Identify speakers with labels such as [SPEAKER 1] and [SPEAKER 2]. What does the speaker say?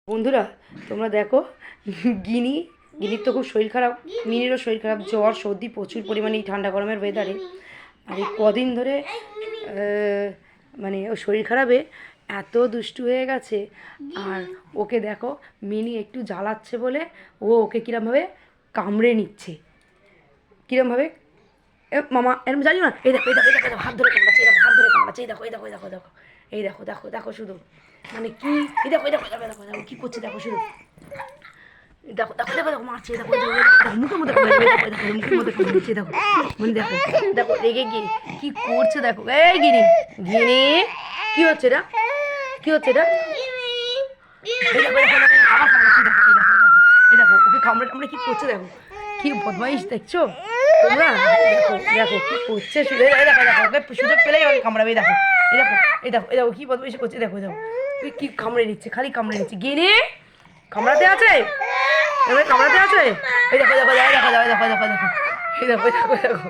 [SPEAKER 1] বন্ধুরা তোমরা দেখো গিনির তো খুব শরীর খারাপ, মিনিরও শরীর খারাপ, জ্বর সর্দি প্রচুর পরিমাণে এই ঠান্ডা গরমের ওয়েদারে। আর এই কদিন ধরে মানে ও শরীর খারাপে এত দুষ্টু হয়ে গেছে। আর ওকে দেখো মিনি একটু জ্বালাচ্ছে বলে ওকে কীরমভাবে কামড়ে নিচ্ছে, কীরমভাবে মামা এরকম জানি না। এই দেখো এই দেখো এই দেখো হাত ধরে কামড়াচ্ছে, এই দেখো হাত ধরে কামড়াচ্ছে, এই দেখো এই দেখো এই দেখো দেখো এই দেখো দেখো দেখো শুধু মানে কি এই দেখো এই দেখো দেখো দেখো দেখো কী করছে দেখো শুধু, দেখো দেখো দেখো দেখো মারছে, দেখো মুখের মধ্যে মুখের মধ্যে কামড়াচ্ছে, দেখো মানে দেখো দেখো রেগে গিয়ে কী করছে দেখো। এই গিনি গিনি কী হচ্ছে এটা, কী হচ্ছে এটা, এই দেখো দেখো আবার কামড়াচ্ছে, দেখো এই দেখো এই দেখো ওকে কামড়ে কামড়ে কী করছে দেখো, কী বদমাইশ দেখছো তোমরা। দেখো দেখো কী করছে, এই দেখো দেখো ওকে সুযোগ পেলেই ওকে কামড়াবে, এই দেখো এই দেখো এই দেখো এই দেখো কী বদমাইশি করছে, দেখো দেখো কী কামড়ে নিচ্ছে, খালি কামড়ে নিচ্ছে। গিনি কামড়াতে আছে, কামড়াতে আছে, এই দেখো দেখো দেখো দেখো দেখো দেখো দেখো এই দেখো দেখো দেখো।